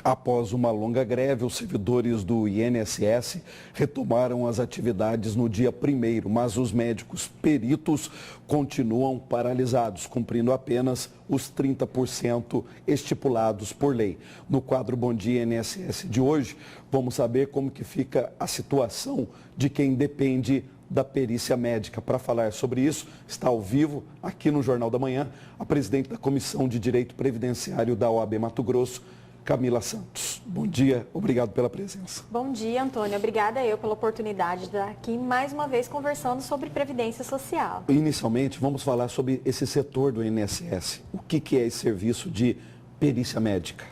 Após uma longa greve, os servidores do INSS retomaram as atividades no dia 1º, mas os médicos peritos continuam paralisados, cumprindo apenas os 30% estipulados por lei. No quadro Bom Dia INSS de hoje, vamos saber como que fica a situação de quem depende da perícia médica. Para falar sobre isso, está ao vivo, aqui no Jornal da Manhã, a presidente da Comissão de Direito Previdenciário da OAB Mato Grosso, Camila Santos. Bom dia, obrigado pela presença. Bom dia, Antônio. Obrigada pela oportunidade de estar aqui mais uma vez conversando sobre Previdência Social. Inicialmente, vamos falar sobre esse setor do INSS. O que é esse serviço de perícia médica?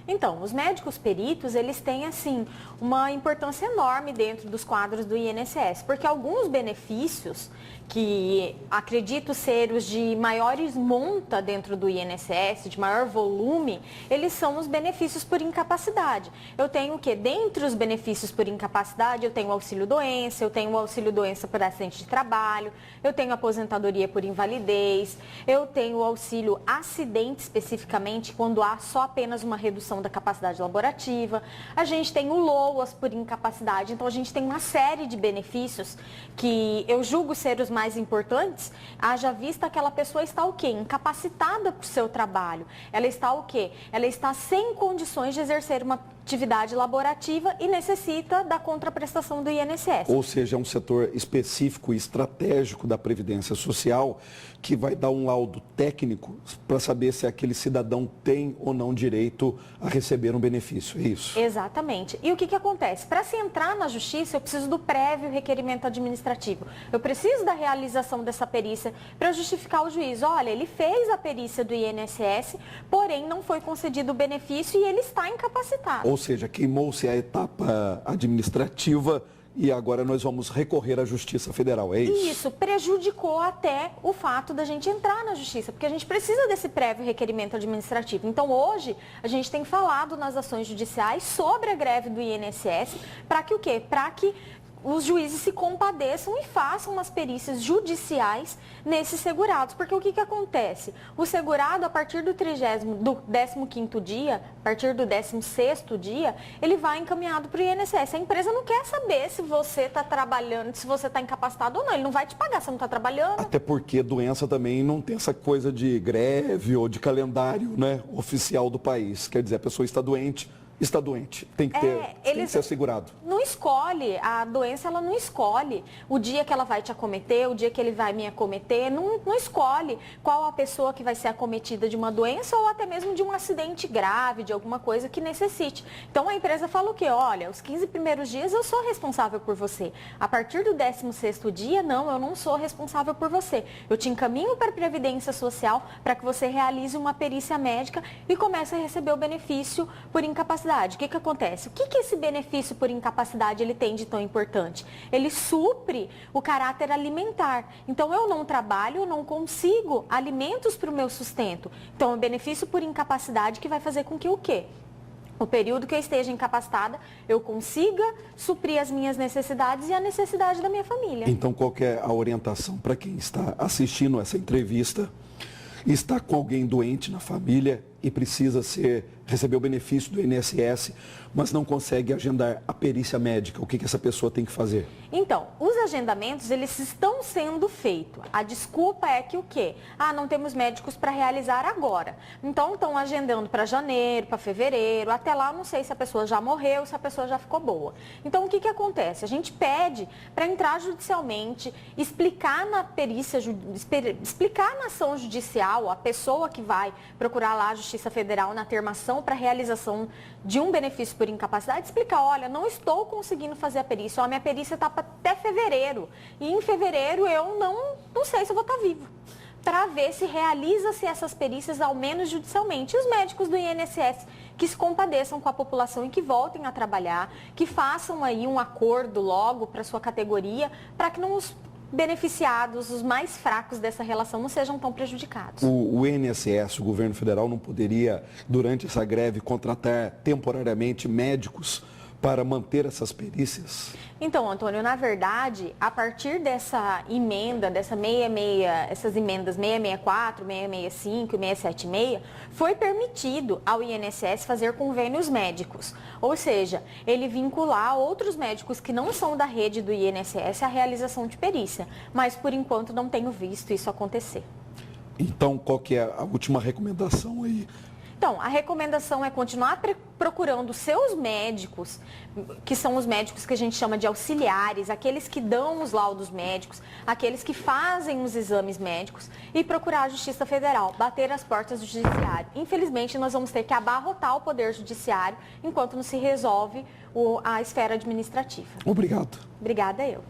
Então, os médicos peritos, eles têm, assim, uma importância enorme dentro dos quadros do INSS, porque alguns benefícios que acredito ser os de maiores monta dentro do INSS, de maior volume, eles são os benefícios por incapacidade. Eu tenho o quê? Dentre os benefícios por incapacidade, eu tenho o auxílio-doença, eu tenho o auxílio-doença por acidente de trabalho, eu tenho a aposentadoria por invalidez, eu tenho o auxílio acidente especificamente, quando há só apenas uma redução da capacidade laborativa. A gente tem o LOAS por incapacidade, então a gente tem uma série de benefícios que eu julgo ser os mais importantes, haja vista que aquela pessoa está o quê? Incapacitada para o seu trabalho. Ela está o quê? Ela está sem condições de exercer uma atividade laborativa e necessita da contraprestação do INSS. Ou seja, é um setor específico e estratégico da Previdência Social que vai dar um laudo técnico para saber se aquele cidadão tem ou não direito a receber um benefício, é isso? Exatamente. E o que acontece? Para se entrar na justiça, eu preciso do prévio requerimento administrativo. Eu preciso da realização dessa perícia para justificar o juiz. Olha, ele fez a perícia do INSS, porém não foi concedido o benefício e ele está incapacitado. Ou seja, queimou-se a etapa administrativa e agora nós vamos recorrer à Justiça Federal, é isso? Isso, prejudicou até o fato da gente entrar na Justiça, porque a gente precisa desse prévio requerimento administrativo. Então, hoje, a gente tem falado nas ações judiciais sobre a greve do INSS, para que o quê? Para que os juízes se compadeçam e façam umas perícias judiciais nesses segurados. Porque o que acontece? O segurado, a partir do 15º dia, a partir do 16º dia, ele vai encaminhado para o INSS. A empresa não quer saber se você está trabalhando, se você está incapacitado ou não. Ele não vai te pagar se não está trabalhando. Até porque doença também não tem essa coisa de greve ou de calendário, né, oficial do país. Quer dizer, a pessoa está doente, tem que tem que ser assegurado. Não escolhe, a doença ela não escolhe o dia que ela vai te acometer, o dia que ele vai me acometer, não escolhe qual a pessoa que vai ser acometida de uma doença ou até mesmo de um acidente grave, de alguma coisa que necessite. Então a empresa fala o quê? Olha, os 15 primeiros dias eu sou responsável por você. A partir do 16º dia, não, eu não sou responsável por você. Eu te encaminho para a Previdência Social para que você realize uma perícia médica e comece a receber o benefício por incapacidade. O que acontece? O que esse benefício por incapacidade ele tem de tão importante? Ele supre o caráter alimentar. Então, eu não trabalho, eu não consigo alimentos para o meu sustento. Então, é o benefício por incapacidade que vai fazer com que o quê? O período que eu esteja incapacitada, eu consiga suprir as minhas necessidades e a necessidade da minha família. Então, qual que é a orientação para quem está assistindo essa entrevista, está com alguém doente na família e precisa receber o benefício do INSS, mas não consegue agendar a perícia médica? O que essa pessoa tem que fazer? Então, os agendamentos, eles estão sendo feitos. A desculpa é que o quê? Não temos médicos para realizar agora. Então, estão agendando para janeiro, para fevereiro, até lá eu não sei se a pessoa já morreu, se a pessoa já ficou boa. Então, o que acontece? A gente pede para entrar judicialmente, explicar na perícia, explicar na ação judicial, a pessoa que vai procurar lá a Justiça Federal na termação para realização de um benefício por incapacidade, explicar, olha, não estou conseguindo fazer a perícia, a minha perícia está até fevereiro, e em fevereiro eu não sei se eu vou estar vivo, para ver se realiza-se essas perícias ao menos judicialmente. E os médicos do INSS que se compadeçam com a população e que voltem a trabalhar, que façam aí um acordo logo para sua categoria, para que não os beneficiados, os mais fracos dessa relação, não sejam tão prejudicados. O INSS, o governo federal, não poderia, durante essa greve, contratar temporariamente médicos para manter essas perícias? Então, Antônio, na verdade, a partir dessa emenda, essas emendas 664, 665 e 676, foi permitido ao INSS fazer convênios médicos. Ou seja, ele vincular outros médicos que não são da rede do INSS à realização de perícia. Mas, por enquanto, não tenho visto isso acontecer. Então, qual que é a última recomendação aí? Então, a recomendação é continuar procurando seus médicos, que são os médicos que a gente chama de auxiliares, aqueles que dão os laudos médicos, aqueles que fazem os exames médicos, e procurar a Justiça Federal, bater as portas do Judiciário. Infelizmente, nós vamos ter que abarrotar o Poder Judiciário enquanto não se resolve a esfera administrativa. Obrigado. Obrigada eu.